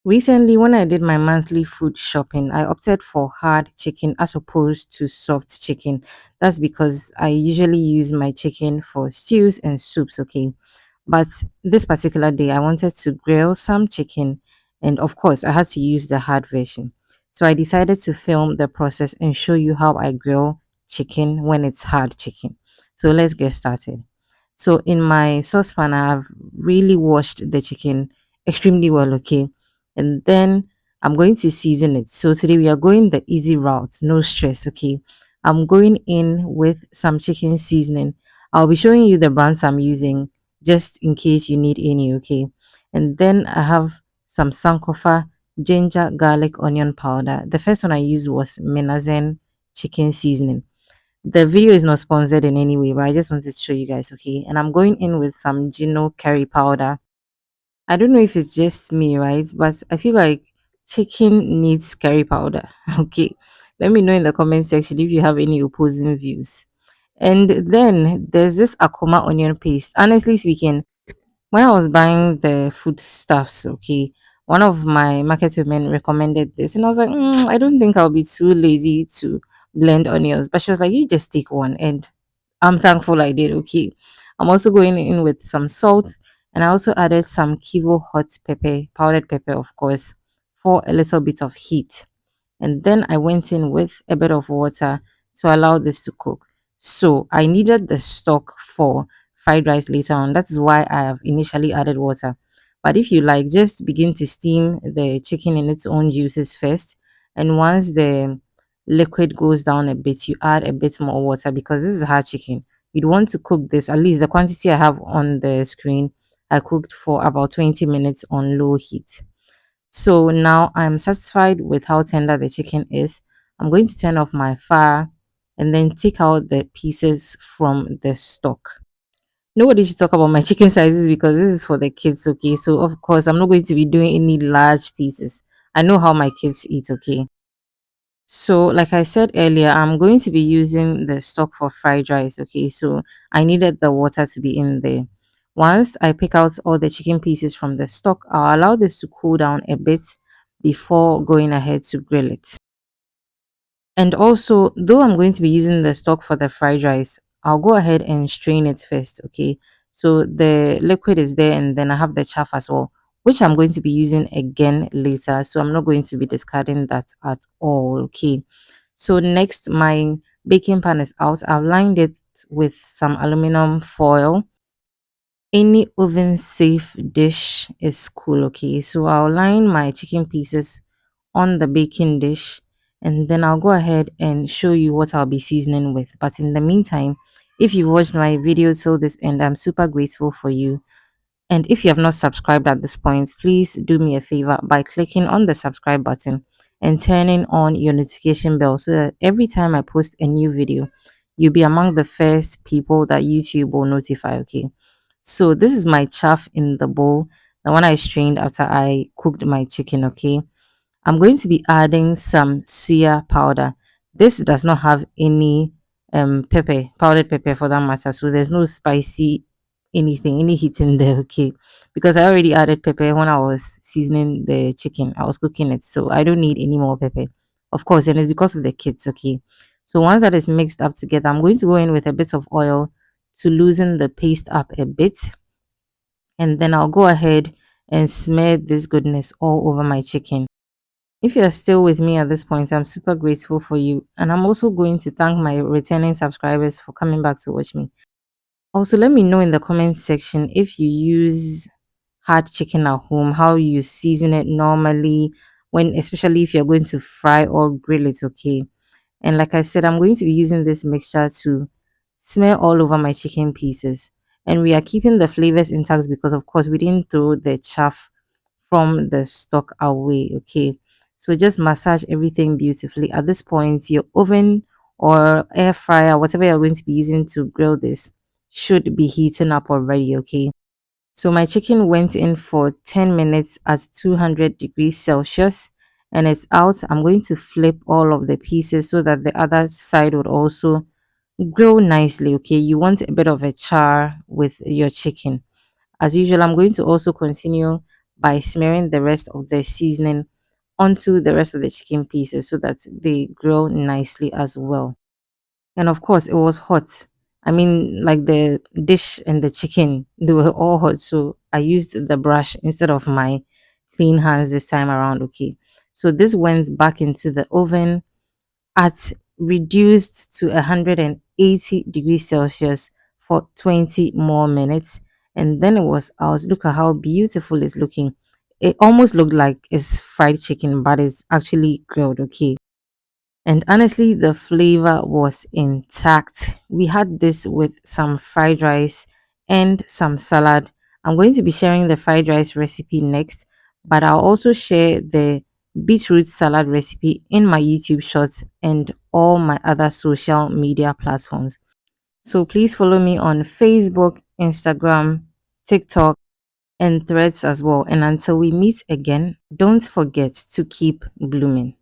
Recently, when I did my monthly food shopping, I opted for hard chicken as opposed to soft chicken. That's because I usually use my chicken for stews and soups, okay? But this particular day, I wanted to grill some chicken, and of course, I had to use the hard version. So I decided to film the process and show you how I grill chicken when it's hard chicken. So let's get started. So in my saucepan, I have really washed the chicken extremely well, okay? And then I'm going to season it. So today we are going the easy route, no stress, okay? I'm going in with some chicken seasoning. I'll be showing you the brands I'm using just in case you need any, okay? And then I have some sankofa, ginger, garlic, onion powder. The first one I used was Menazen chicken seasoning. The video is not sponsored in any way, but I just wanted to show you guys, okay? And I'm going in with some Gino curry powder. I don't know if it's just me, right? But I feel like chicken needs curry powder. Okay. Let me know in the comment section if you have any opposing views. And then there's this akoma onion paste. Honestly speaking, when I was buying the food stuffs, okay, one of my market women recommended this, and I was like, I don't think I'll be too lazy to blend onions. But she was like, you just take one, and I'm thankful I did. Okay, I'm also going in with some salt, and I also added some Kivo hot pepper, powdered pepper, of course, for a little bit of heat. And then I went in with a bit of water to allow this to cook. So I needed the stock for fried rice later on. That is why I have initially added water. But if you like, just begin to steam the chicken in its own juices first. And once the liquid goes down a bit, you add a bit more water because this is hard chicken. You'd want to cook this, at least the quantity I have on the screen, I cooked for about 20 minutes on low heat. So now I'm satisfied with how tender the chicken is. I'm going to turn off my fire and then take out the pieces from the stock. Nobody should talk about my chicken sizes because this is for the kids, okay? So of course I'm not going to be doing any large pieces. I know how my kids eat, okay? So, like I said earlier, I'm going to be using the stock for fried rice. Okay, so I needed the water to be in there. Once I pick out all the chicken pieces from the stock, I'll allow this to cool down a bit before going ahead to grill it. And also, though I'm going to be using the stock for the fried rice, I'll go ahead and strain it first. Okay, so the liquid is there, and then I have the chaff as well, which I'm going to be using again later. So I'm not going to be discarding that at all. Okay. So next, my baking pan is out. I've lined it with some aluminum foil. Any oven safe dish is cool, okay? So I'll line my chicken pieces on the baking dish and then I'll go ahead and show you what I'll be seasoning with. But in the meantime, if you watched my video till this end, I'm super grateful for you. And if you have not subscribed at this point, please do me a favor by clicking on the subscribe button and turning on your notification bell so that every time I post a new video, you'll be among the first people that YouTube will notify. Okay. So this is my chaff in the bowl, the one I strained after I cooked my chicken. Okay. I'm going to be adding some suya powder. This does not have any pepper, powdered pepper for that matter. So there's no spicy anything, any heat in there, okay? Because I already added pepper when I was seasoning the chicken. I was cooking it, so I don't need any more pepper. Of course, and it's because of the kids, okay? So once that is mixed up together, I'm going to go in with a bit of oil to loosen the paste up a bit. And then I'll go ahead and smear this goodness all over my chicken. If you're still with me at this point, I'm super grateful for you. And I'm also going to thank my returning subscribers for coming back to watch me. Also, let me know in the comment section if you use hard chicken at home, how you season it normally, when especially if you're going to fry or grill it, okay? And like I said, I'm going to be using this mixture to smear all over my chicken pieces. And we are keeping the flavors intact because, of course, we didn't throw the chaff from the stock away. Okay, so just massage everything beautifully. At this point, your oven or air fryer, whatever you're going to be using to grill this, should be heating up already. Okay, so my chicken went in for 10 minutes at 200 degrees Celsius and it's out. I'm going to flip all of the pieces so that the other side would also grill nicely. Okay, you want a bit of a char with your chicken. As usual, I'm going to also continue by smearing the rest of the seasoning onto the rest of the chicken pieces so that they grow nicely as well. And of course, it was hot. I mean, like the dish and the chicken, they were all hot. So I used the brush instead of my clean hands this time around. Okay. So this went back into the oven at reduced to 180 degrees Celsius for 20 more minutes. And then it was out. Look at how beautiful it's looking. It almost looked like it's fried chicken, but it's actually grilled. Okay. And honestly, the flavor was intact. We had this with some fried rice and some salad. I'm going to be sharing the fried rice recipe next, but I'll also share the beetroot salad recipe in my YouTube shorts and all my other social media platforms. So please follow me on Facebook, Instagram, TikTok, and threads as well. And until we meet again, don't forget to keep blooming.